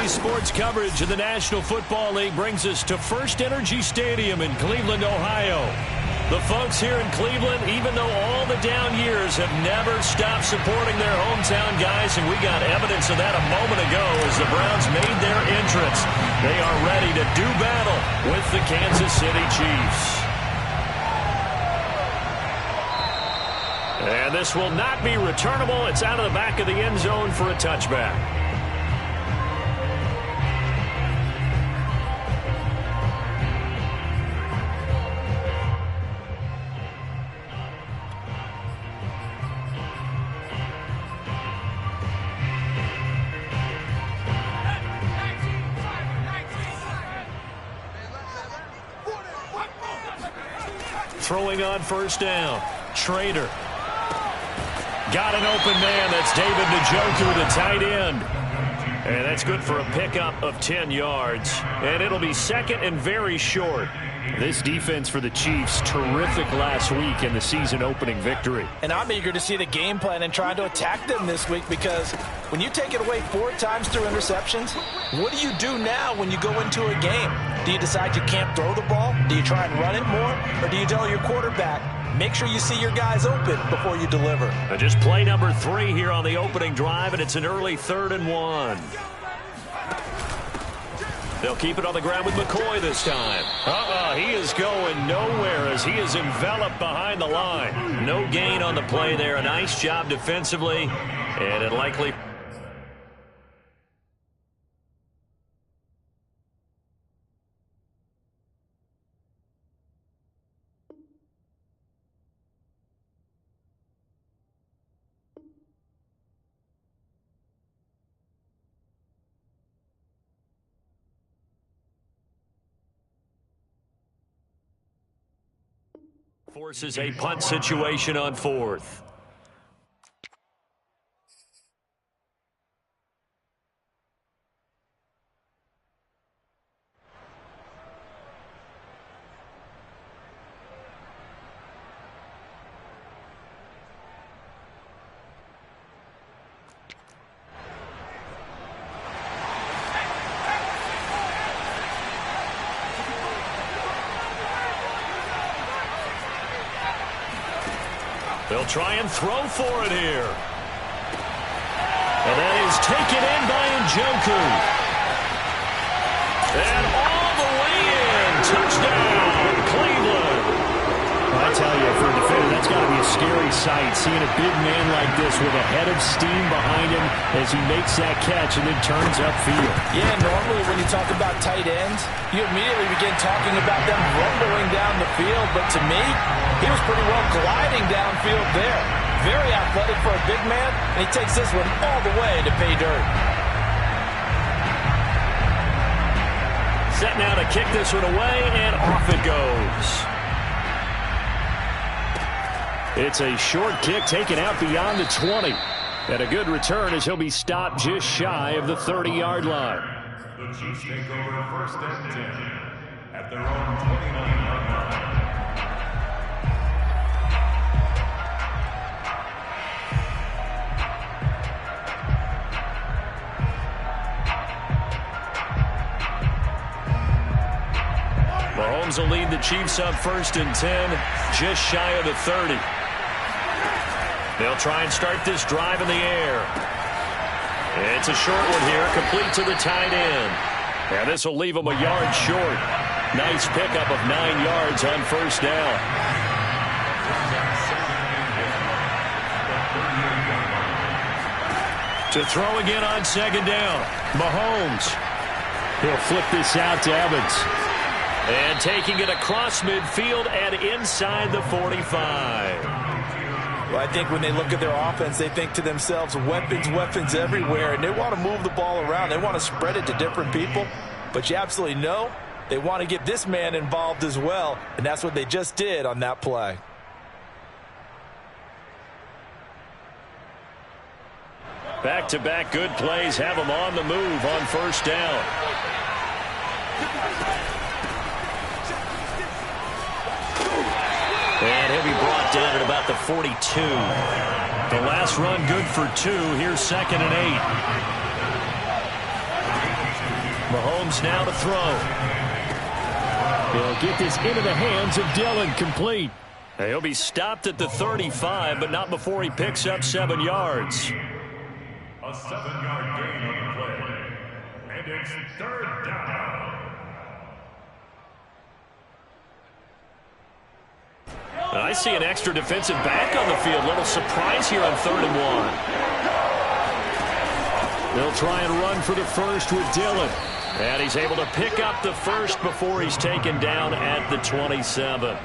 sports coverage of the National Football League brings us to First Energy Stadium in Cleveland, Ohio. The folks here in Cleveland, even though all the down years, have never stopped supporting their hometown guys, and we got evidence of that a moment ago as the Browns made their entrance. They are ready to do battle with the Kansas City Chiefs. And this will not be returnable. It's out of the back of the end zone for a touchback. Throwing on first down. Trader. Got an open man. That's David Njoku, the tight end. And that's good for a pickup of 10 yards. And it'll be second and very short. This defense for the Chiefs, terrific last week in the season-opening victory. And I'm eager to see the game plan and trying to attack them this week, because when you take it away 4 times through interceptions, what do you do now when you go into a game? Do you decide you can't throw the ball? Do you try and run it more? Or do you tell your quarterback, make sure you see your guys open before you deliver? Just play number 3 here on the opening drive, and it's an early 3rd and 1. They'll keep it on the ground with McCoy this time. He is going nowhere as he is enveloped behind the line. No gain on the play there. A nice job defensively, and it likely... forces a punt situation on 4th. They'll try and throw for it here. And that is taken in by Njoku. And all the way in. Touchdown, Cleveland. I tell you, for a defender, that's got to be a scary sight, seeing a big man like this with a head of steam behind him as he makes that catch and then turns upfield. Yeah, normally when you talk about tight ends, you immediately begin talking about them rumbling down the field. But to me, he was pretty well gliding downfield there. Very athletic for a big man, and he takes this one all the way to pay dirt. Set now to kick this one away, and off it goes. It's a short kick taken out beyond the 20. And a good return as he'll be stopped just shy of the 30-yard line. The Chiefs take over first and 10 at their own 29-yard line. Mahomes will lead the Chiefs up first and 10, just shy of the 30. They'll try and start this drive in the air. It's a short one here, complete to the tight end. And this will leave them a yard short. Nice pickup of 9 yards on first down. To throw again on second down. Mahomes. He'll flip this out to Evans. And taking it across midfield and inside the 45. Well, I think when they look at their offense, they think to themselves, weapons, weapons everywhere, and they want to move the ball around. They want to spread it to different people, but you absolutely know they want to get this man involved as well, and that's what they just did on that play. Back-to-back good plays have them on the move on first down. And he'll be brought down at about the 42. The last run good for 2. Here's second and 8. Mahomes now to throw. He'll get this into the hands of Dillon, complete. He'll be stopped at the 35, but not before he picks up 7 yards. A 7-yard gain on the play. And it's 3rd down. I see an extra defensive back on the field. Little surprise here on 3rd and 1. They'll try and run for the first with Dillon. And he's able to pick up the first before he's taken down at the 27.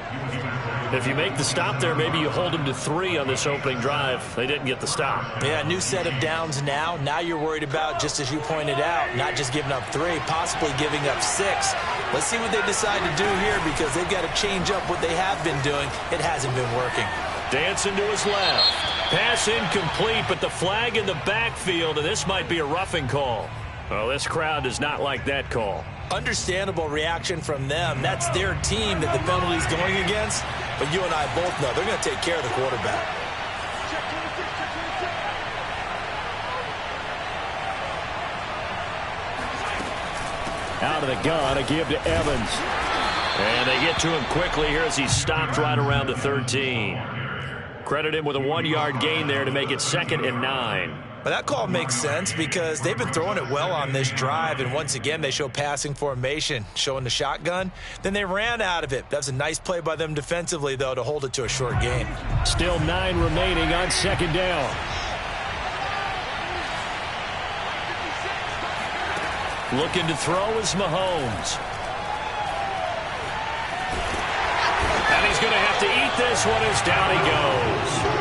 If you make the stop there, maybe you hold him to 3 on this opening drive. They didn't get the stop. Yeah, new set of downs now. Now you're worried about, just as you pointed out, not just giving up 3, possibly giving up 6. Let's see what they decide to do here, because they've got to change up what they have been doing. It hasn't been working. Dancing to his left. Pass incomplete, but the flag in the backfield, and this might be a roughing call. Well, this crowd does not like that call. Understandable reaction from them. That's their team that the penalty's going against. But you and I both know they're going to take care of the quarterback. Out of the gun, a give to Evans. And they get to him quickly here as he's stopped right around the 13. Credit him with a 1-yard gain there to make it 2nd and 9. But that call makes sense because they've been throwing it well on this drive, and once again they show passing formation, showing the shotgun. Then they ran out of it. That's a nice play by them defensively, though, to hold it to a short gain. Still 9 remaining on 2nd down. Looking to throw is Mahomes. And he's going to have to eat this one as down he goes.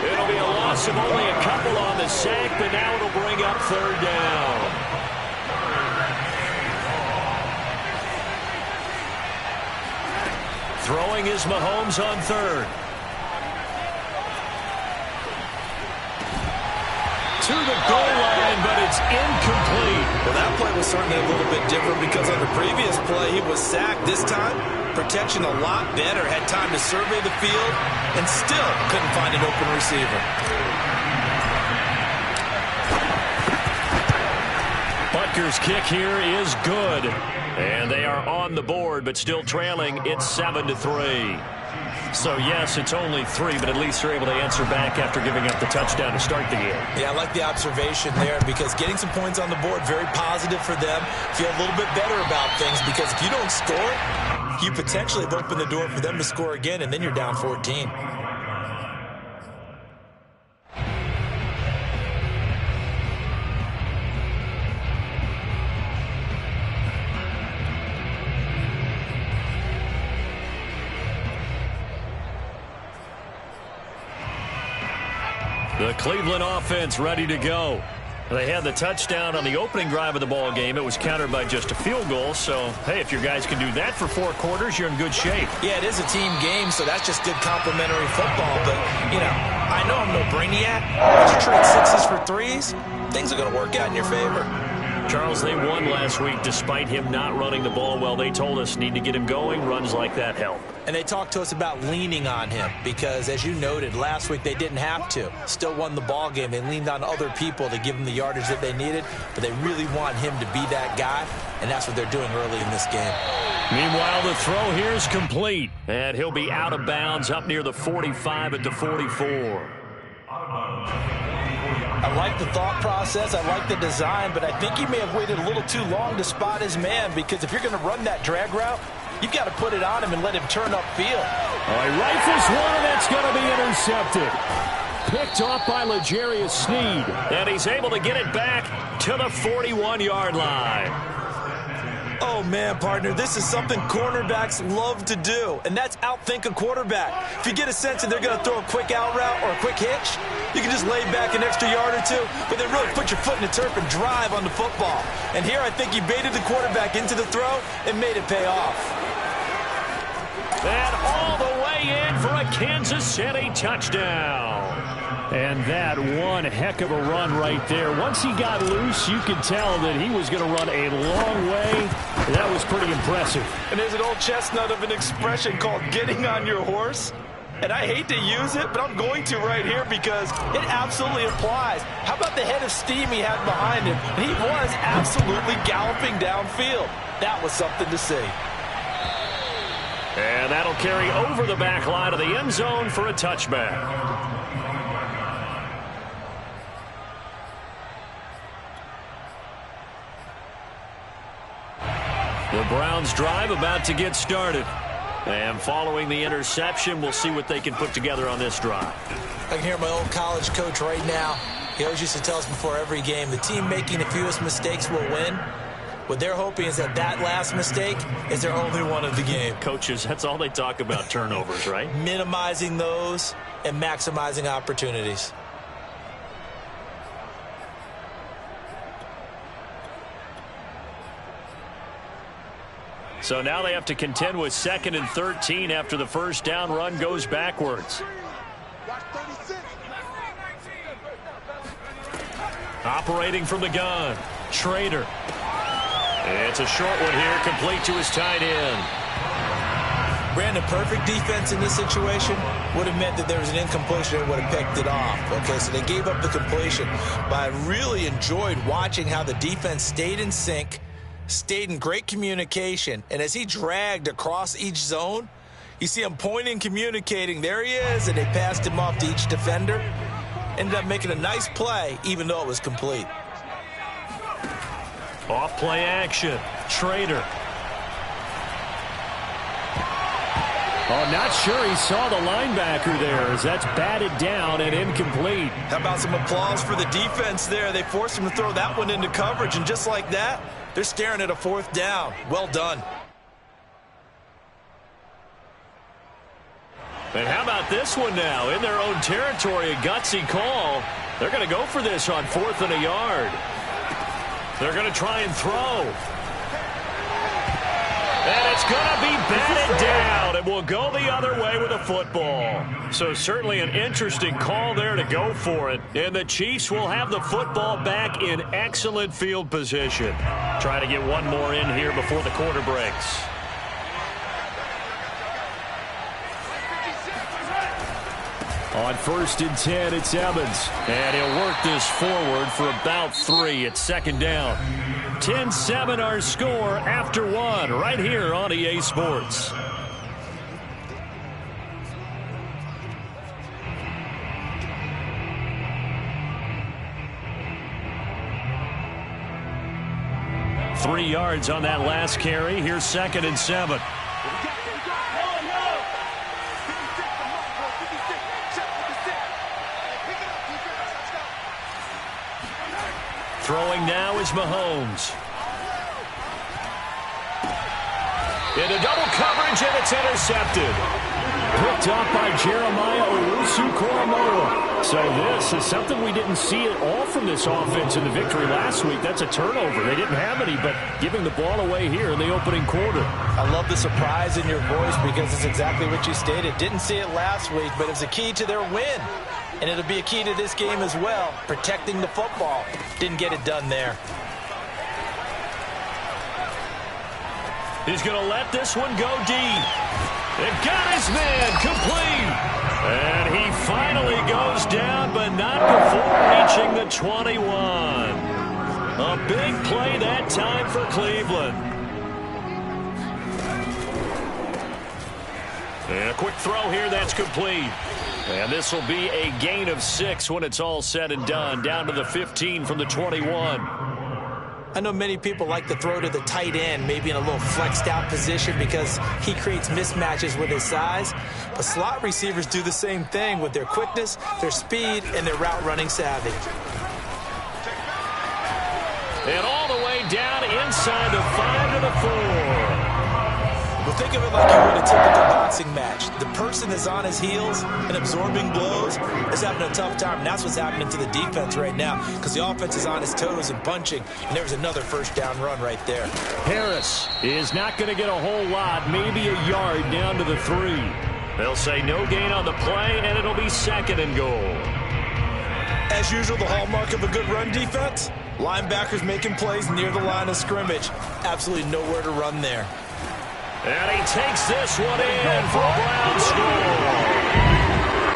It'll be a loss of only a couple on the sack, but now it'll bring up 3rd down. Throwing is Mahomes on 3rd. To the goal line, but it's incomplete. Well, that play was certainly a little bit different because on the previous play he was sacked. This time, protection a lot better. Had time to survey the field and still couldn't find an open receiver. Butker's kick here is good. And they are on the board, but still trailing. It's 7-3. So, yes, it's only 3, but at least they're able to answer back after giving up the touchdown to start the game. Yeah, I like the observation there because getting some points on the board, very positive for them. Feel a little bit better about things because if you don't score, you potentially have opened the door for them to score again, and then you're down 14. The Cleveland offense ready to go. They had the touchdown on the opening drive of the ball game. It was countered by just a field goal. So, hey, if your guys can do that for 4 quarters, you're in good shape. Yeah, it is a team game, so that's just good complimentary football. But, you know, I know I'm no brainiac, but you trade 6s for 3s, things are going to work out in your favor. Charles, they won last week despite him not running the ball well. They told us need to get him going. Runs like that help. And they talked to us about leaning on him because, as you noted, last week they didn't have to. Still won the ball game. They leaned on other people to give them the yardage that they needed, but they really want him to be that guy, and that's what they're doing early in this game. Meanwhile, the throw here is complete, and he'll be out of bounds up near the 45 at the 44. I like the thought process. I like the design, but I think he may have waited a little too long to spot his man because if you're going to run that drag route, you've got to put it on him and let him turn upfield. He rifles one, and that's going to be intercepted. Picked off by L'Jarius Sneed. And he's able to get it back to the 41-yard line. Oh, man, partner, this is something cornerbacks love to do, and that's outthink a quarterback. If you get a sense that they're going to throw a quick out route or a quick hitch, you can just lay back an extra yard or two, but then really put your foot in the turf and drive on the football. And here I think he baited the quarterback into the throw and made it pay off. And all the way in for a Kansas City touchdown. And that one heck of a run right there. Once he got loose, you could tell that he was going to run a long way. That was pretty impressive. And there's an old chestnut of an expression called getting on your horse. And I hate to use it, but I'm going to right here because it absolutely applies. How about the head of steam he had behind him? He was absolutely galloping downfield. That was something to see. And that'll carry over the back line of the end zone for a touchback. The Browns' drive about to get started. And following the interception, we'll see what they can put together on this drive. I can hear my old college coach right now. He always used to tell us before every game, the team making the fewest mistakes will win. What they're hoping is that last mistake is their only one of the game. Coaches, that's all they talk about, turnovers, right? Minimizing those and maximizing opportunities. So now they have to contend with 2nd and 13 after the first down run goes backwards. Operating from the gun, Schrader. It's a short one here, complete to his tight end. Brandon, perfect defense in this situation would have meant that there was an incompletion and would have picked it off. Okay, so they gave up the completion. But I really enjoyed watching how the defense stayed in sync, stayed in great communication, and as he dragged across each zone, you see him pointing, communicating, there he is, and they passed him off to each defender. Ended up making a nice play, even though it was complete. Off play action, Schrader. Oh, not sure he saw the linebacker there as that's batted down and incomplete. How about some applause for the defense there? They forced him to throw that one into coverage, and just like that, they're staring at a 4th down. Well done. And how about this one now? In their own territory, a gutsy call. They're going to go for this on 4th and a yard. They're going to try and throw. And it's going to be batted down. It will go the other way with a football. So certainly an interesting call there to go for it. And the Chiefs will have the football back in excellent field position. Try to get one more in here before the quarter breaks. On 1st and 10, it's Evans. And he'll work this forward for about 3 at 2nd down. 10-7 our score after 1 right here on EA Sports. Three yards on that last carry. Here's 2nd and 7. Throwing now is Mahomes. Into double coverage, and it's intercepted. Picked up by Jeremiah Owusu-Koramoah. So this is something we didn't see at all from this offense in the victory last week. That's a turnover. They didn't have any, but giving the ball away here in the opening quarter. I love the surprise in your voice because it's exactly what you stated. Didn't see it last week, but it's a key to their win. And it'll be a key to this game as well, protecting the football. Didn't get it done there. He's going to let this one go deep. And got his man complete. And he finally goes down, but not before reaching the 21. A big play that time for Cleveland. And a quick throw here, that's complete. And this will be a gain of 6 when it's all said and done. Down to the 15 from the 21. I know many people like to throw to the tight end, maybe in a little flexed out position because he creates mismatches with his size. But slot receivers do the same thing with their quickness, their speed, and their route running savvy. And all the way down inside the 5 to the 4. Well, think of it like you would a typical boxing match. The person is on his heels and absorbing blows is having a tough time. And that's what's happening to the defense right now because the offense is on his toes and punching. And there's another 1st down run right there. Harris is not going to get a whole lot, maybe a yard down to the 3. They'll say no gain on the play, and it'll be 2nd and goal. As usual, the hallmark of a good run defense, linebackers making plays near the line of scrimmage. Absolutely nowhere to run there. And he takes this one in for a Brown score.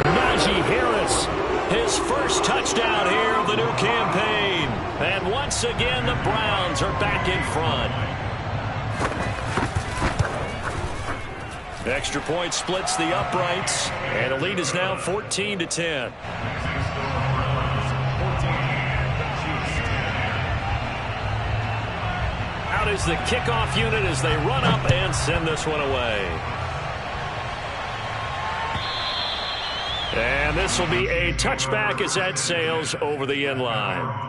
Najee Harris, his first touchdown here of the new campaign. And once again, the Browns are back in front. Extra point splits the uprights, and the lead is now 14-10. Out is the kickoff unit as they run up and send this one away. And this will be a touchback as that sails over the end line.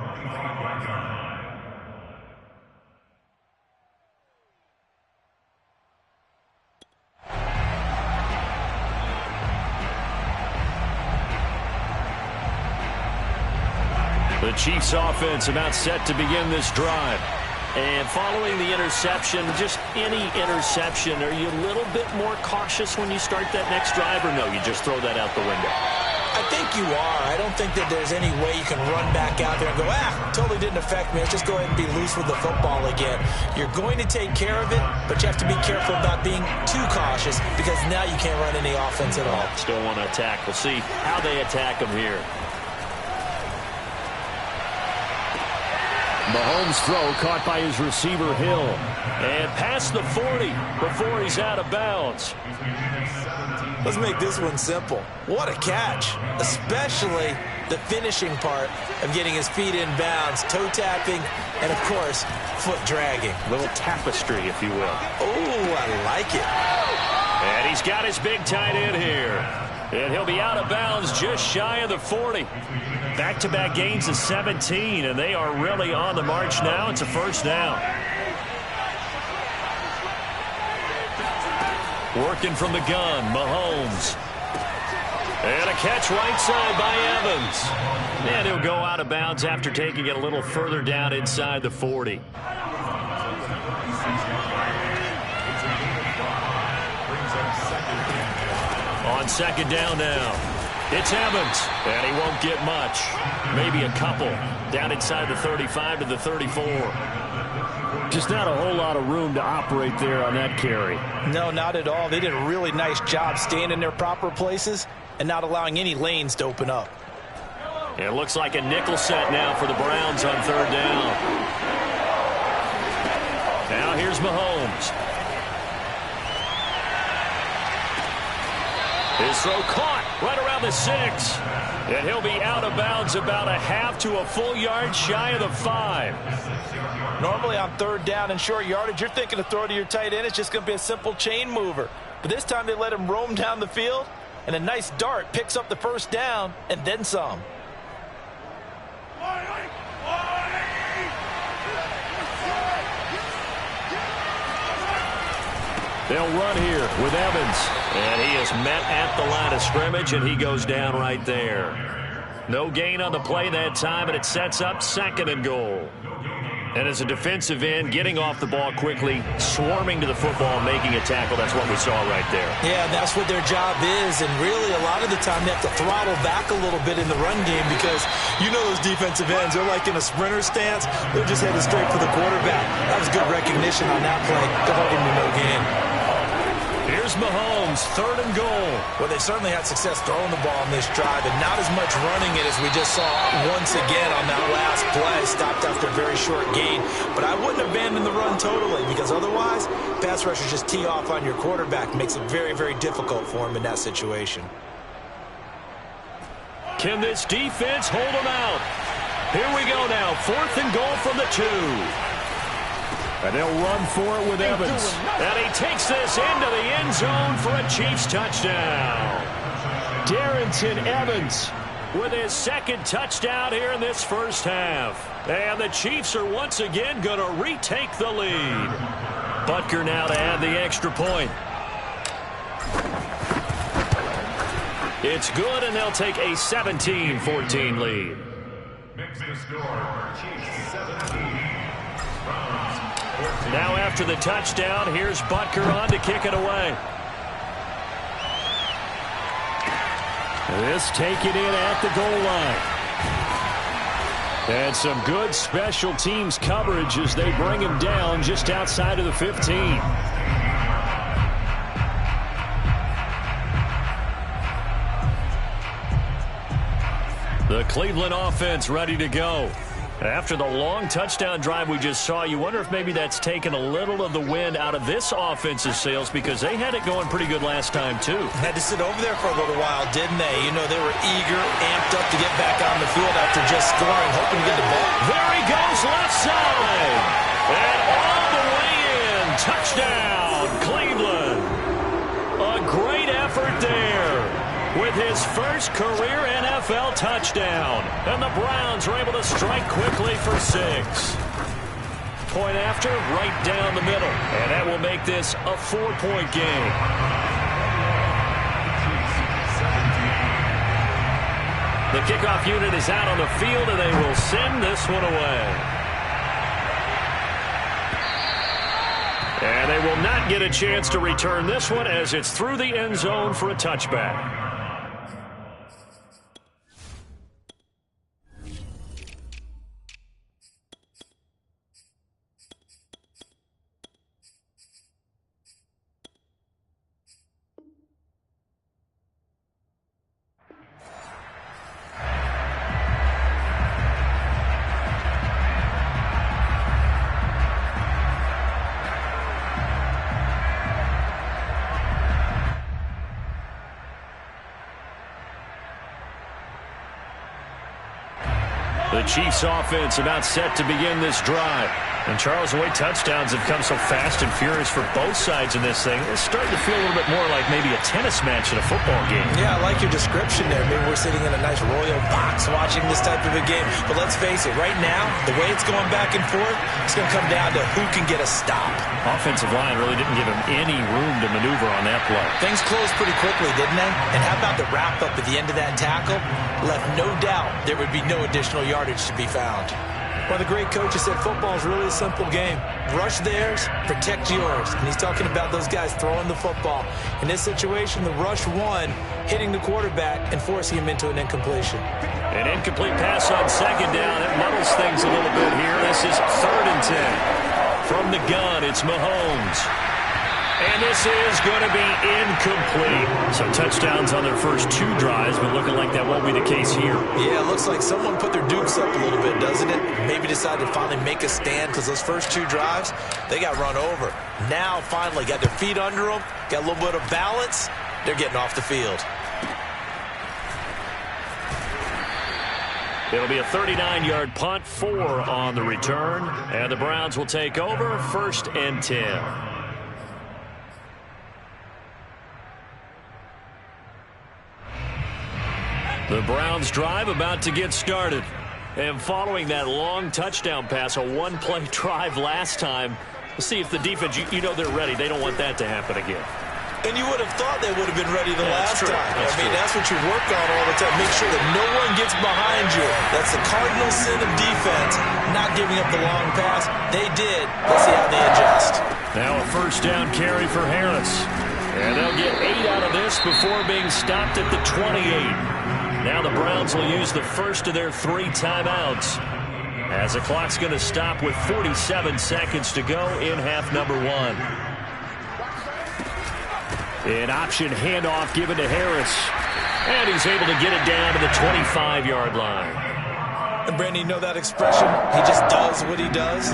The Chiefs offense about set to begin this drive. And following the interception, just any interception, are you a little bit more cautious when you start that next drive, or no, you just throw that out the window? I think you are. I don't think that there's any way you can run back out there and go, totally didn't affect me. Let's just go ahead and be loose with the football again. You're going to take care of it, but you have to be careful about being too cautious because now you can't run any offense at all. Still want to attack. We'll see how they attack them here. Mahomes' throw caught by his receiver Hill. And past the 40 before he's out of bounds. Let's make this one simple. What a catch, especially the finishing part of getting his feet in bounds, toe tapping, and, of course, foot dragging. A little tapestry, if you will. Oh, I like it. And he's got his big tight end here. And he'll be out of bounds just shy of the 40. Back-to-back gains of 17, and they are really on the march now. It's a first down. Working from the gun, Mahomes. And a catch right side by Evans. And he'll go out of bounds after taking it a little further down inside the 40. On second down now. It's Evans, and he won't get much. Maybe a couple. Down inside the 35 to the 34. Just not a whole lot of room to operate there on that carry. No, not at all. They did a really nice job staying in their proper places and not allowing any lanes to open up. It looks like a nickel set now for the Browns on third down. Now here's Mahomes. His throw caught right around the 6. And he'll be out of bounds about a half to a full yard shy of the 5. Normally on third down and short yardage, you're thinking to throw to your tight end. It's just going to be a simple chain mover. But this time they let him roam down the field, and a nice dart picks up the first down and then some. They'll run here with Evans. And he is met at the line of scrimmage, and he goes down right there. No gain on the play that time, and it sets up second and goal. And as a defensive end, getting off the ball quickly, swarming to the football, making a tackle, that's what we saw right there. Yeah, that's what their job is, and really a lot of the time they have to throttle back a little bit in the run game because you know those defensive ends, they're like in a sprinter stance. They're just headed straight for the quarterback. That was good recognition on that play to hold him to no gain. Here's Mahomes, third and goal. Well, they certainly had success throwing the ball in this drive and not as much running it as we just saw once again on that last play. Stopped after a very short gain. But I wouldn't abandon the run totally because otherwise, pass rushers just tee off on your quarterback. Makes it very, very difficult for him in that situation. Can this defense hold him out? Here we go now, fourth and goal from the 2. And they'll run for it with Evans. And he takes this into the end zone for a Chiefs touchdown. Darrington Evans with his second touchdown here in this first half. And the Chiefs are once again going to retake the lead. Butker now to add the extra point. It's good, and they'll take a 17-14 lead. Makes the score, Chiefs 17. Now after the touchdown, here's Butker on to kick it away. This taken in at the goal line. And some good special teams coverage as they bring him down just outside of the 15. The Cleveland offense ready to go. After the long touchdown drive we just saw, you wonder if maybe that's taken a little of the wind out of this offense's sails because they had it going pretty good last time, too. Had to sit over there for a little while, didn't they? You know, they were eager, amped up to get back on the field after just scoring, hoping to get the ball. There he goes, left side. And all the way in. Touchdown, Cleveland. A great effort there with his first career NFL touchdown. And the Browns are able to strike quickly for 6. Point after, right down the middle. And that will make this a 4-point game. The kickoff unit is out on the field, and they will send this one away. And they will not get a chance to return this one as it's through the end zone for a touchback. The Chiefs offense about set to begin this drive. And Charles, the way touchdowns have come so fast and furious for both sides in this thing, it's starting to feel a little bit more like maybe a tennis match in a football game. Yeah, I like your description there. Maybe we're sitting in a nice royal box watching this type of a game. But let's face it, right now, the way it's going back and forth, it's going to come down to who can get a stop. Offensive line really didn't give him any room to maneuver on that play. Things closed pretty quickly, didn't they? And how about the wrap-up at the end of that tackle? Left no doubt there would be no additional yardage to be found. Well, the great coach has said football is really a simple game. Rush theirs, protect yours. And he's talking about those guys throwing the football. In this situation, the rush won, hitting the quarterback and forcing him into an incompletion. An incomplete pass on second down. It muddles things a little bit here. This is 3rd and 10. From the gun, it's Mahomes. And this is going to be incomplete. So touchdowns on their first 2 drives, but looking like that won't be the case here. Yeah, it looks like someone put their dukes up a little bit, doesn't it? Maybe decided to finally make a stand because those first 2 drives, they got run over. Now, finally, got their feet under them, got a little bit of balance. They're getting off the field. It'll be a 39-yard punt, 4 on the return. And the Browns will take over, 1st and 10. The Browns drive about to get started. And following that long touchdown pass, a 1-play drive last time, we'll see if the defense, you know they're ready. They don't want that to happen again. And you would have thought they would have been ready the last time. That's what you work on all the time. Make sure that no one gets behind you. That's the cardinal sin of defense, not giving up the long pass. They did. Let's see how they adjust. Now a 1st down carry for Harris. And they'll get 8 out of this before being stopped at the 28. Now the Browns will use the first of their 3 timeouts as the clock's going to stop with 47 seconds to go in half number 1. An option handoff given to Harris. And he's able to get it down to the 25-yard line. And Brandon, you know that expression? He just does what he does.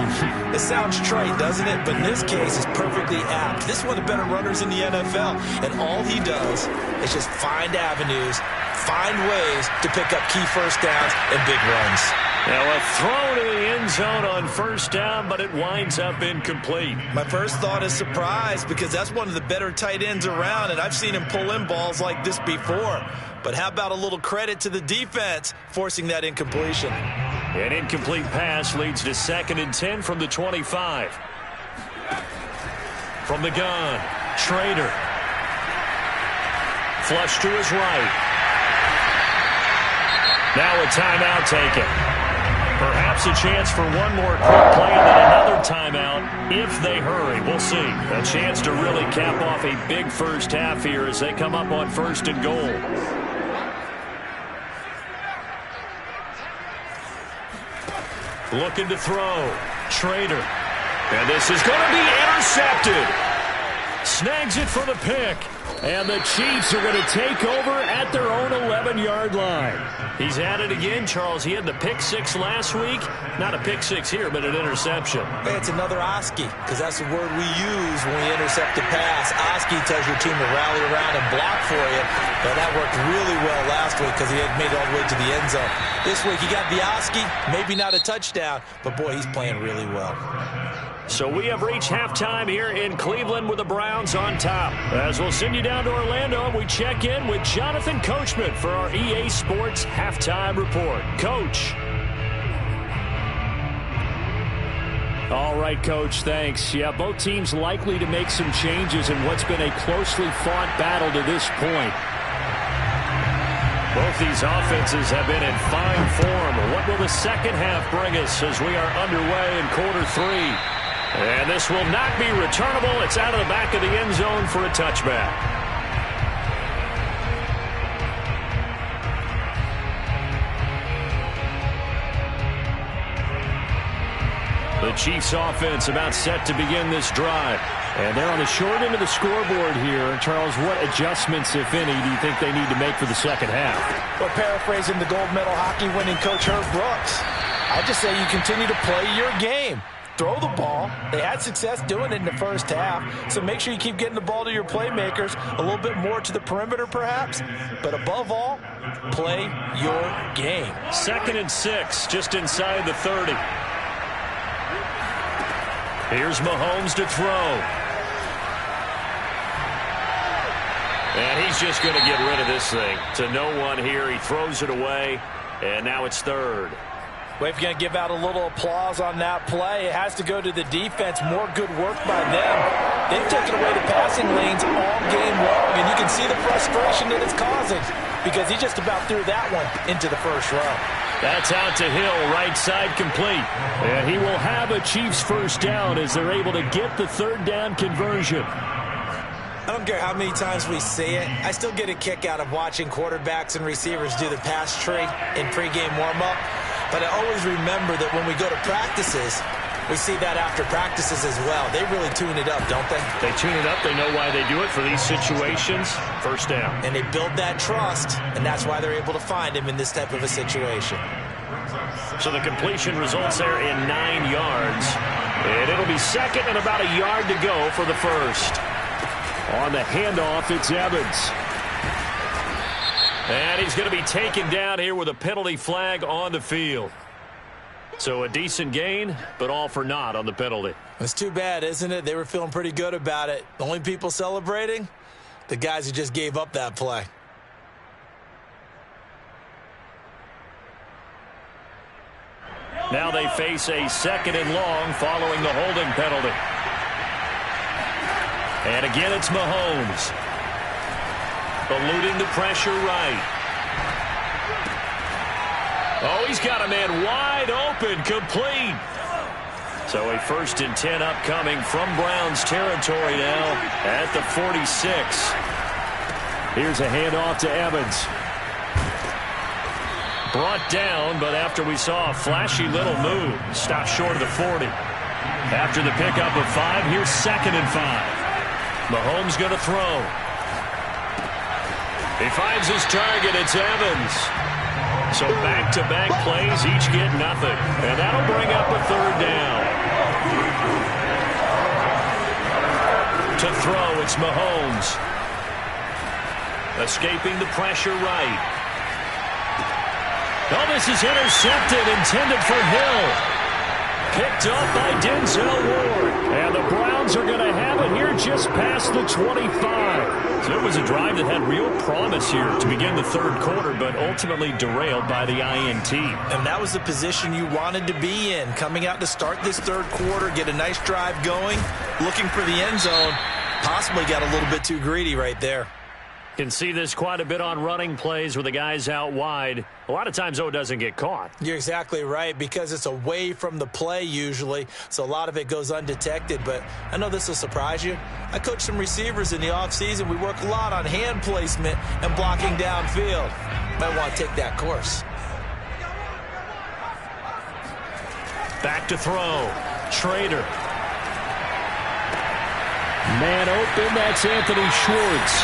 It sounds trite, doesn't it? But in this case, it's perfectly apt. This is one of the better runners in the NFL. And all he does is just find avenues, find ways to pick up key first downs and big runs. Now a throw to the end zone on 1st down, but it winds up incomplete. My first thought is surprise because that's one of the better tight ends around, and I've seen him pull in balls like this before. But how about a little credit to the defense forcing that incompletion? An incomplete pass leads to 2nd and 10 from the 25. From the gun, Trader. Flush to his right. Now a timeout taken. Perhaps a chance for one more quick play and then another timeout if they hurry. We'll see. A chance to really cap off a big first half here as they come up on 1st and goal. Looking to throw. Trader. And this is going to be intercepted. Snags it for the pick. And the Chiefs are going to take over at their own 11-yard line. He's at it again, Charles. He had the pick six last week. Not a pick six here, but an interception. Hey, it's another Oski, because that's the word we use when we intercept a pass. Oski tells your team to rally around and block for you. But that worked really well last week because he had made it all the way to the end zone. This week he got the Oski, maybe not a touchdown, but boy, he's playing really well. So we have reached halftime here in Cleveland with the Browns on top. As we'll send you down to Orlando, we check in with Jonathan Coachman for our EA Sports Halftime Report. Coach. All right, Coach, thanks. Yeah, both teams likely to make some changes in what's been a closely fought battle to this point. Both these offenses have been in fine form. What will the second half bring us as we are underway in quarter three? And this will not be returnable. It's out of the back of the end zone for a touchback. The Chiefs offense about set to begin this drive. And they're on the short end of the scoreboard here. Charles, what adjustments, if any, do you think they need to make for the second half? Well, paraphrasing the gold medal hockey winning coach Herb Brooks, I just say you continue to play your game. Throw the ball. They had success doing it in the first half, so make sure you keep getting the ball to your playmakers, a little bit more to the perimeter perhaps, but above all, play your game. 2nd and 6, just inside the 30. Here's Mahomes to throw. And he's just going to get rid of this thing to no one here. He throws it away, and now it's 3rd. Well, if you're going to give out a little applause on that play, it has to go to the defense. More good work by them. They've taken away the passing lanes all game long, and you can see the frustration that it's causing because he just about threw that one into the first row. That's out to Hill, right side complete. And he will have a Chiefs first down as they're able to get the 3rd down conversion. I don't care how many times we see it. I still get a kick out of watching quarterbacks and receivers do the pass tree in pregame warm-up. But I always remember that when we go to practices, we see that after practices as well. They really tune it up, don't they? They tune it up. They know why they do it for these situations. First down. And they build that trust, and that's why they're able to find him in this type of a situation. So the completion results there in 9 yards. And it'll be 2nd and about a yard to go for the first. On the handoff, it's Evans. And he's going to be taken down here with a penalty flag on the field. So a decent gain, but all for naught on the penalty. It's too bad, isn't it? They were feeling pretty good about it. The only people celebrating, the guys who just gave up that play. Now they face a 2nd and long following the holding penalty. And again, it's Mahomes. Eluding the pressure right. Oh, he's got a man wide open, complete. So a 1st and 10 upcoming from Browns territory now at the 46. Here's a handoff to Evans. Brought down, but after we saw a flashy little move, stopped short of the 40. After the pickup of 5, here's 2nd and 5. Mahomes going to throw. He finds his target. It's Evans. So back-to-back plays, each get nothing. And that'll bring up a 3rd down. To throw, it's Mahomes. Escaping the pressure right. Oh, this is intercepted, intended for Hill. Picked up by Denzel Ward. And the Browns are going to have it here just past the 25. So it was a drive that had real promise here to begin the 3rd quarter, but ultimately derailed by the INT. And that was the position you wanted to be in, coming out to start this 3rd quarter, get a nice drive going, looking for the end zone. Possibly got a little bit too greedy right there. Can see this quite a bit on running plays with the guys out wide. A lot of times, though, it doesn't get caught. You're exactly right, because it's away from the play usually, so a lot of it goes undetected. But I know this will surprise you. I coach some receivers in the offseason. We work a lot on hand placement and blocking downfield. Might want to take that course. Back to throw. Trader. Man open, that's Anthony Schwartz.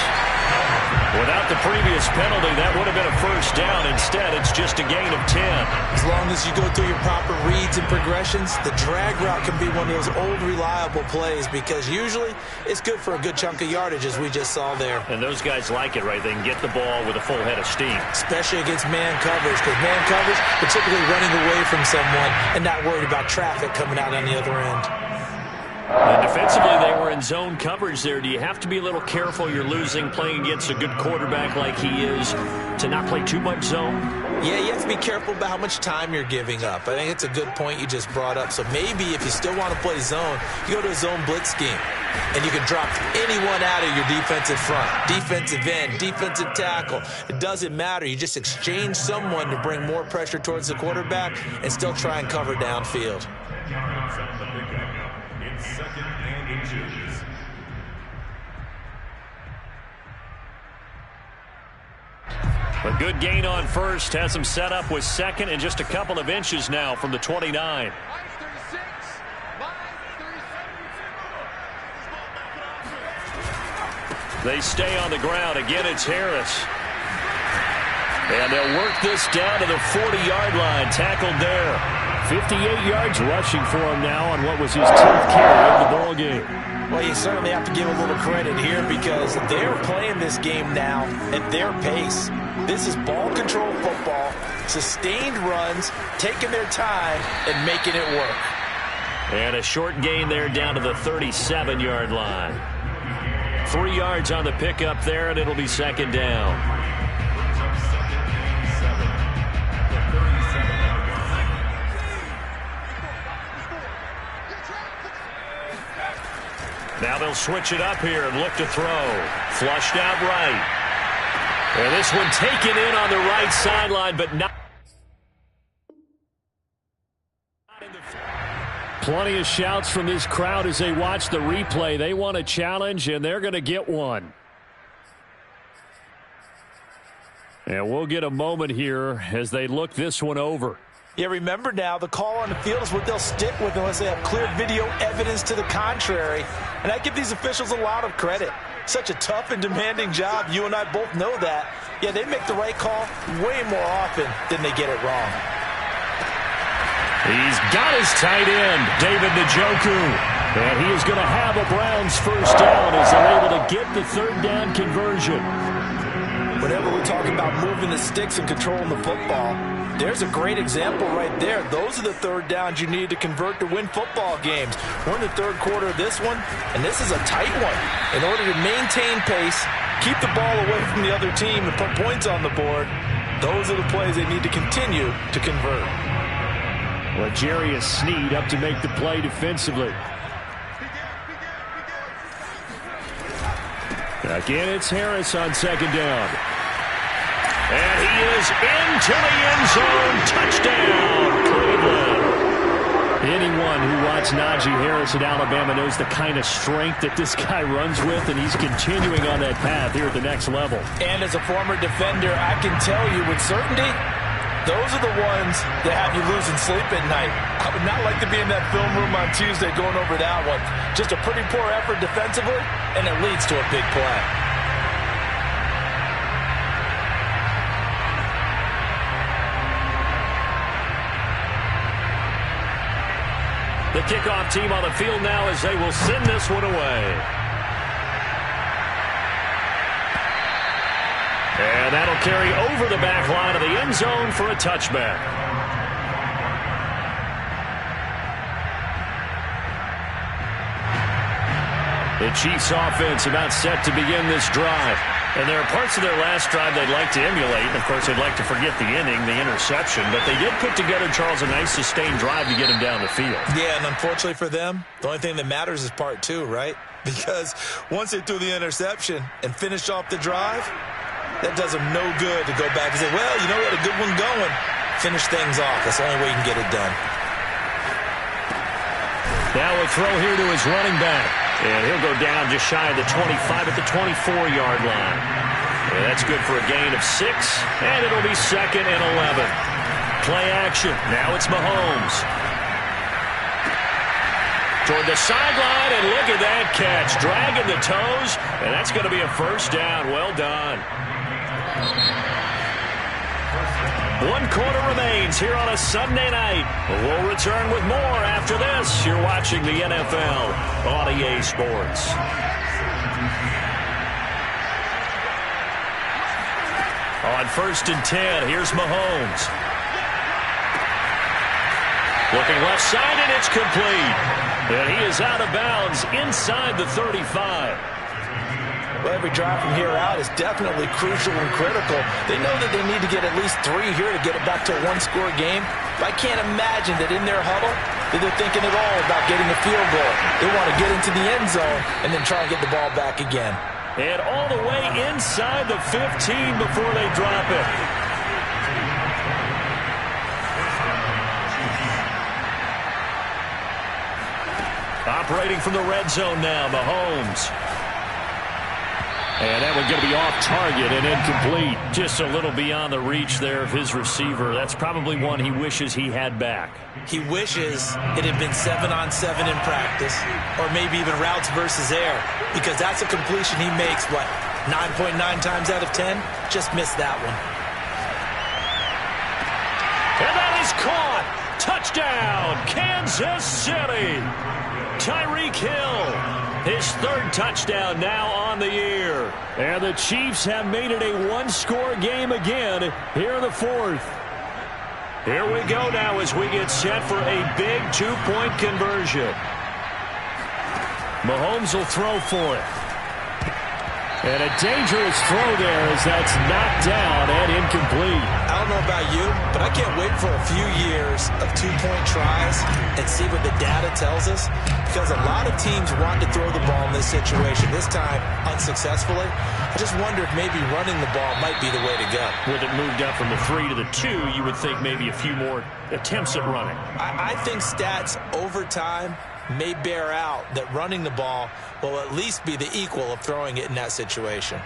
Without the previous penalty, that would have been a first down. Instead, it's just a gain of 10. As long as you go through your proper reads and progressions, the drag route can be one of those old reliable plays because usually it's good for a good chunk of yardage, as we just saw there. And those guys like it, right? They can get the ball with a full head of steam. Especially against man coverage, because man coverage, particularly running away from someone and not worried about traffic coming out on the other end. And defensively, they were in zone coverage there. Do you have to be a little careful you're losing playing against a good quarterback like he is to not play too much zone? Yeah, you have to be careful about how much time you're giving up. I think it's a good point you just brought up. So maybe if you still want to play zone, you go to a zone blitz scheme. And you can drop anyone out of your defensive front, defensive end, defensive tackle. It doesn't matter. You just exchange someone to bring more pressure towards the quarterback and still try and cover downfield. Second and inches. A good gain on first has him set up with second and just a couple of inches now from the 29. They stay on the ground. Again, it's Harris. And they'll work this down to the 40-yard line. Tackled there. 58 yards rushing for him now on what was his 10th carry of the ball game. Well, you certainly have to give a little credit here because they're playing this game now at their pace. This is ball control football, sustained runs, taking their time and making it work. And a short gain there down to the 37-yard line. 3 yards on the pickup there, and it'll be second down. Now they'll switch it up here and look to throw. Flushed out right. And this one taken in on the right sideline, but not. Plenty of shouts from this crowd as they watch the replay. They want a challenge, and they're going to get one. And we'll get a moment here as they look this one over. Yeah, remember now, the call on the field is what they'll stick with unless they have clear video evidence to the contrary. And I give these officials a lot of credit. Such a tough and demanding job. You and I both know that. Yeah, they make the right call way more often than they get it wrong. He's got his tight end, David Njoku. And he is going to have a Browns first down as they're able to get the third down conversion. Whenever we talk about moving the sticks and controlling the football, there's a great example right there. Those are the third downs you need to convert to win football games. We're in the third quarter of this one, and this is a tight one. In order to maintain pace, keep the ball away from the other team, and put points on the board, those are the plays they need to continue to convert. Well, Jarius Sneed up to make the play defensively. Again, it's Harris on second down. And he is into the end zone. Touchdown, Cleveland. Anyone who watched Najee Harris at Alabama knows the kind of strength that this guy runs with, and he's continuing on that path here at the next level. And as a former defender, I can tell you with certainty, those are the ones that have you losing sleep at night. I would not like to be in that film room on Tuesday going over that one. Just a pretty poor effort defensively, and it leads to a big play. The kickoff team on the field now as they will send this one away. And that'll carry over the back line of the end zone for a touchback. The Chiefs offense about set to begin this drive. And there are parts of their last drive they'd like to emulate. And, of course, they'd like to forget the inning, the interception. But they did put together, Charles, a nice sustained drive to get him down the field. Yeah, and unfortunately for them, the only thing that matters is part two, right? Because once they threw the interception and finished off the drive, that does them no good to go back and say, well, you know, we had a good one going. Finish things off. That's the only way you can get it done. Now a throw here to his running back. And he'll go down just shy of the 25 at the 24-yard line. And that's good for a gain of 6. And it'll be second and 11. Play action. Now it's Mahomes. toward the sideline, and look at that catch. Dragging the toes, and that's going to be a first down. Well done. 1 quarter remains here on a Sunday night. We'll return with more after this. You're watching the NFL on EA Sports. On 1st and 10, here's Mahomes. Looking left side, and it's complete. And he is out of bounds inside the 35. Well, every drive from here out is definitely crucial and critical. They know that they need to get at least 3 here to get it back to a one-score game. But I can't imagine that in their huddle that they're thinking at all about getting a field goal. They want to get into the end zone and then try and get the ball back again. And all the way inside the 15 before they drop it. Operating from the red zone now, Mahomes. And that one's going to be off target and incomplete. Just a little beyond the reach there of his receiver. That's probably one he wishes he had back. He wishes it had been 7-on-7 in practice, or maybe even routes versus air, because that's a completion he makes, what, 9.9 times out of 10? Just missed that one. And that is caught. Touchdown, Kansas City. Tyreek Hill, his 3rd touchdown now on the year. And the Chiefs have made it a one-score game again here in the 4th. Here we go now as we get set for a big 2-point conversion. Mahomes will throw for it. And a dangerous throw there as that's knocked down and incomplete. I don't know about you, but I can't wait for a few years of 2-point tries and see what the data tells us, because a lot of teams want to throw the ball in this situation, this time unsuccessfully. I just wonder if maybe running the ball might be the way to go. With it moved up from the 3 to the 2, you would think maybe a few more attempts at running. I think stats over time may bear out that running the ball will at least be the equal of throwing it in that situation.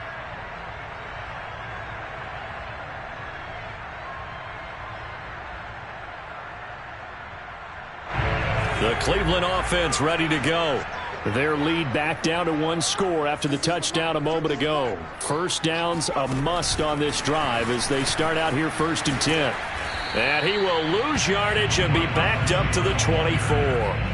The Cleveland offense ready to go. Their lead back down to 1 score after the touchdown a moment ago. First down's a must on this drive as they start out here 1st and 10. And he will lose yardage and be backed up to the 24.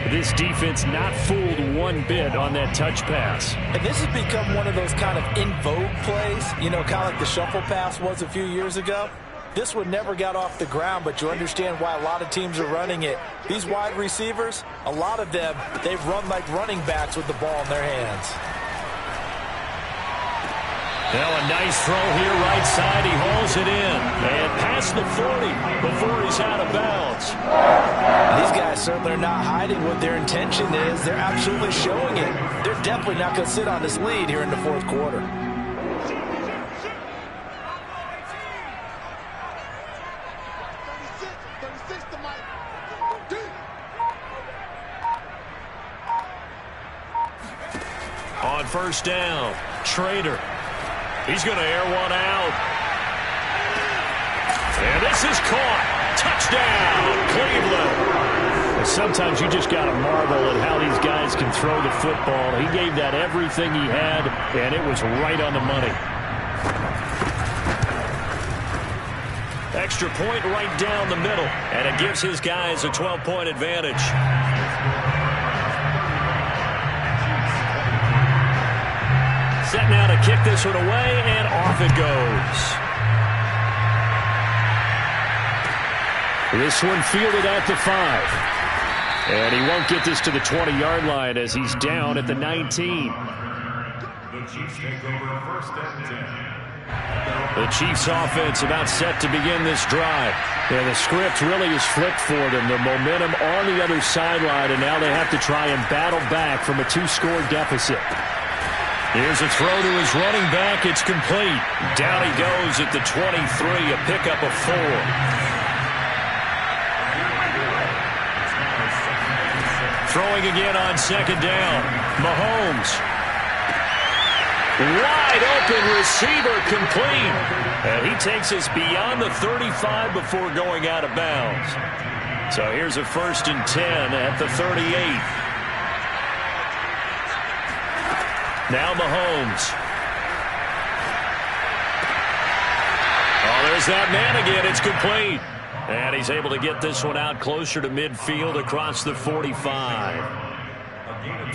This defense not fooled one bit on that touch pass. And this has become one of those kind of in vogue plays, you know, kind of like the shuffle pass was a few years ago. This one never got off the ground, but you understand why a lot of teams are running it. These wide receivers, a lot of them, they've run like running backs with the ball in their hands. Now a nice throw here right side. He hauls it in. And past the 40 before he's out of bounds. These guys certainly are not hiding what their intention is. They're absolutely showing it. They're definitely not going to sit on this lead here in the 4th quarter. On 1st down, Trader. He's going to air one out. And this is caught. Touchdown, Cleveland. Sometimes you just got to marvel at how these guys can throw the football. He gave that everything he had, and it was right on the money. Extra point right down the middle, and it gives his guys a 12-point advantage. Set now to kick this one away, and off it goes. This one fielded at the 5. And he won't get this to the 20-yard line as he's down at the 19. The Chiefs take over 1st and 10. The Chiefs offense about set to begin this drive. And the script really is flipped for them. The momentum on the other sideline, and now they have to try and battle back from a 2-score deficit. Here's a throw to his running back. It's complete. Down he goes at the 23, a pickup of 4. Throwing again on 2nd down. Mahomes. Wide open receiver complete. And he takes us beyond the 35 before going out of bounds. So here's a 1st and 10 at the 38. Now Mahomes. Oh, there's that man again. It's complete. And he's able to get this one out closer to midfield across the 45.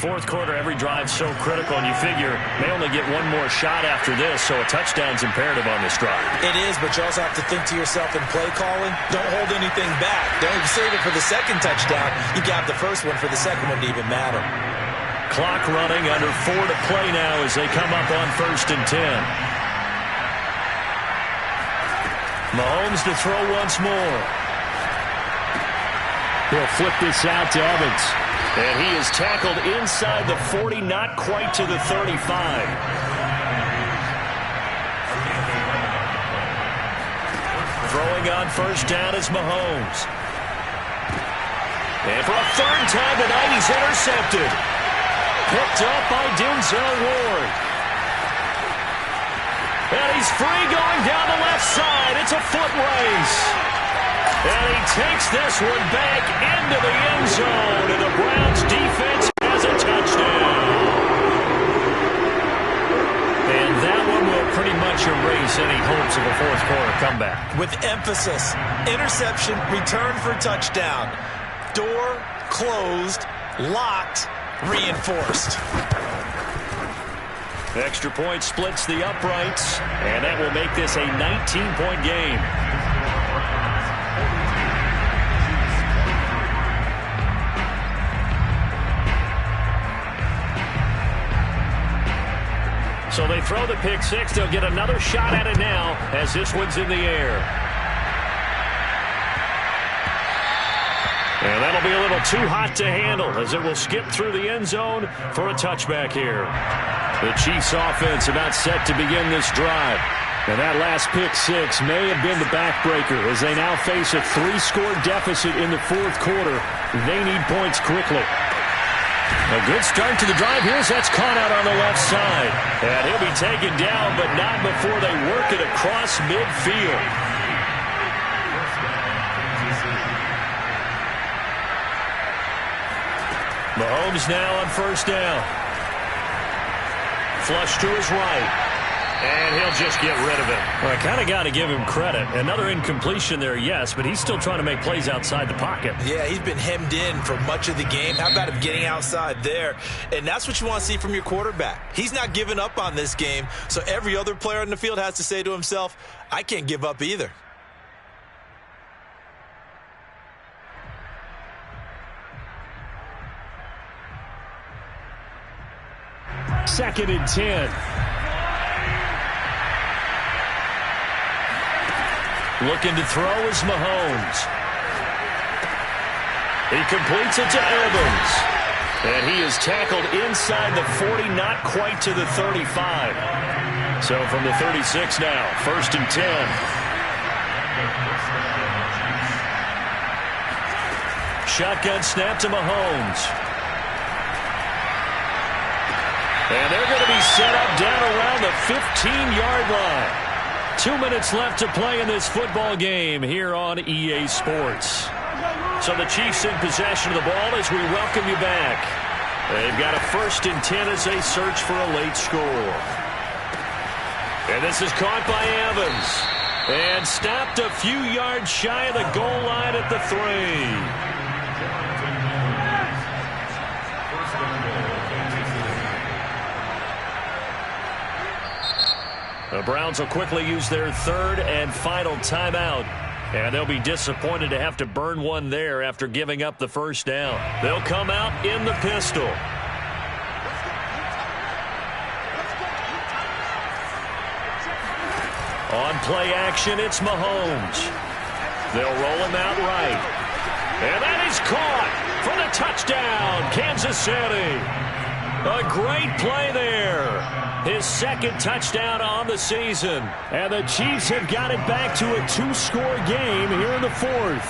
Fourth quarter, every drive so critical, and you figure may only get one more shot after this, so a touchdown's imperative on this drive. It is, but you also have to think to yourself in play calling, don't hold anything back. Don't save it for the second touchdown. You got the first one for the second one to even matter. Clock running, under 4 to play now as they come up on 1st and 10. Mahomes to throw once more. He'll flip this out to Evans. And he is tackled inside the 40, not quite to the 35. Throwing on 1st down is Mahomes. And for a 3rd time tonight, he's intercepted. Picked up by Denzel Ward. And he's free going down the left side. It's a foot race. And he takes this one back into the end zone, and the Browns defense has a touchdown. And that one will pretty much erase any hopes of a fourth quarter comeback. With emphasis, interception, return for touchdown. Door closed, locked, reinforced. Extra point splits the uprights, and that will make this a 19-point game. So they throw the pick six. They'll get another shot at it now as this one's in the air. And that'll be a little too hot to handle as it will skip through the end zone for a touchback here. The Chiefs offense about set to begin this drive. And that last pick six may have been the backbreaker as they now face a 3-score deficit in the fourth quarter. They need points quickly. A good start to the drive. Here's that's caught out on the left side. And he'll be taken down, but not before they work it across midfield. Mahomes now on 1st down. Flush to his right. And he'll just get rid of it. Well, I kind of got to give him credit. Another incompletion there, yes, but he's still trying to make plays outside the pocket. Yeah, he's been hemmed in for much of the game. How about him getting outside there? And that's what you want to see from your quarterback. He's not giving up on this game, so every other player on the field has to say to himself, I can't give up either. Second and 10. Looking to throw is Mahomes. He completes it to Evans. And he is tackled inside the 40, not quite to the 35. So from the 36 now, 1st and 10. Shotgun snap to Mahomes. And they're going to be set up down around the 15-yard line. 2 minutes left to play in this football game here on EA Sports. So the Chiefs in possession of the ball as we welcome you back. They've got a 1st and 10 as they search for a late score. And this is caught by Evans. And stopped a few yards shy of the goal line at the 3. The Browns will quickly use their 3rd and final timeout. And they'll be disappointed to have to burn one there after giving up the 1st down. They'll come out in the pistol. On play action, it's Mahomes. They'll roll him out right. And that is caught for the touchdown, Kansas City. A great play there. His 2nd touchdown on the season. And the Chiefs have got it back to a 2-score game here in the 4th.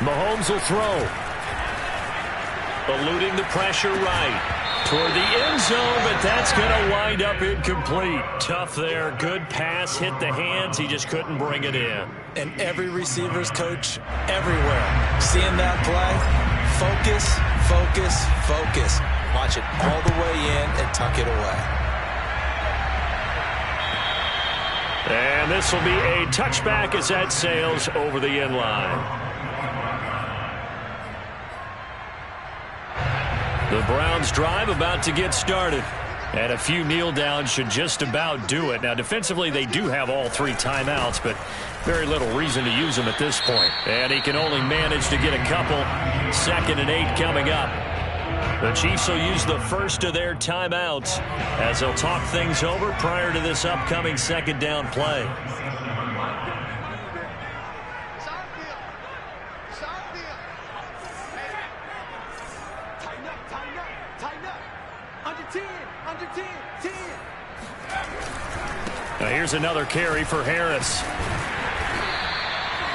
Mahomes will throw. Eluding the pressure right. Toward the end zone, but that's going to wind up incomplete. Tough there. Good pass. Hit the hands. He just couldn't bring it in. And every receiver's coach everywhere. Seeing that play, focus, focus, focus. Watch it all the way in and tuck it away. And this will be a touchback as that sails over the end line. The Browns drive about to get started. And a few kneel downs should just about do it. Now, defensively, they do have all 3 timeouts, but very little reason to use them at this point. And he can only manage to get a couple. 2nd and 8 coming up. The Chiefs will use the first of their timeouts as they'll talk things over prior to this upcoming 2nd down play. Now here's another carry for Harris.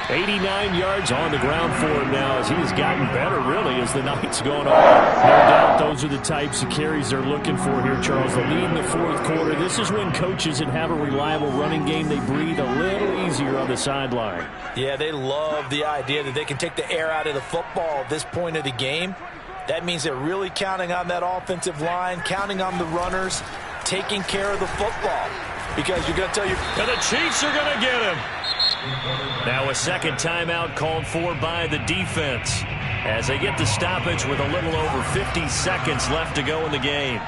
89 yards on the ground for him now as he has gotten better, really, as the night's gone on. No doubt those are the types of carries they're looking for here, Charles. The lead in the 4th quarter. This is when coaches that have a reliable running game, they breathe a little easier on the sideline. Yeah, they love the idea that they can take the air out of the football at this point of the game. That means they're really counting on that offensive line, counting on the runners, taking care of the football. Because you're going to tell you... And the Chiefs are going to get him. Now a 2nd timeout called for by the defense as they get the stoppage with a little over 50 seconds left to go in the game.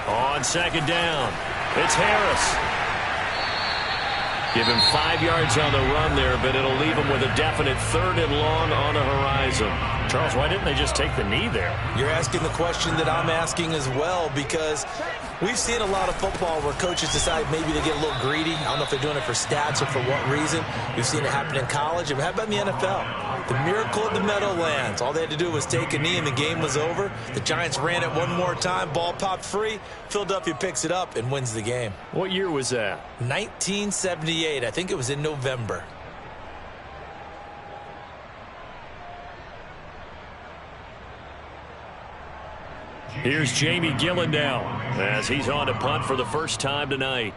On 2nd down, it's Harris. Give him 5 yards on the run there, but it'll leave him with a definite 3rd and long on the horizon. Charles, why didn't they just take the knee there? You're asking the question that I'm asking as well, because we've seen a lot of football where coaches decide maybe to get a little greedy. I don't know if they're doing it for stats or for what reason. We've seen it happen in college. How about in the NFL? The miracle of the Meadowlands. All they had to do was take a knee and the game was over. The Giants ran it one more time. Ball popped free. Philadelphia picks it up and wins the game. What year was that? 1978. I think it was in November. Here's Jamie Gillen now as he's on to punt for the first time tonight.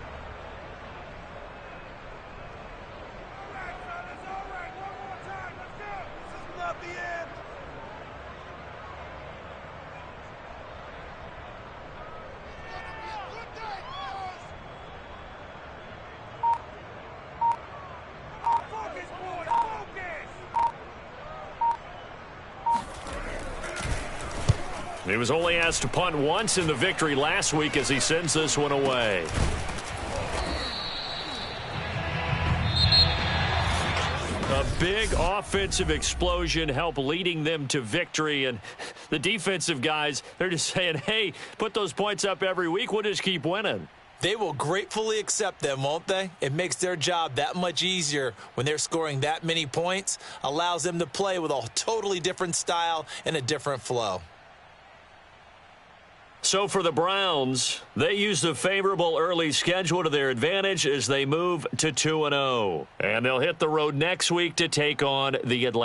He was only asked to punt once in the victory last week as he sends this one away. A big offensive explosion helped leading them to victory, and the defensive guys, they're just saying, hey, put those points up every week, we'll just keep winning. They will gratefully accept them, won't they? It makes their job that much easier when they're scoring that many points, allows them to play with a totally different style and a different flow. So for the Browns, they use the favorable early schedule to their advantage as they move to 2-0. And they'll hit the road next week to take on the Atlanta.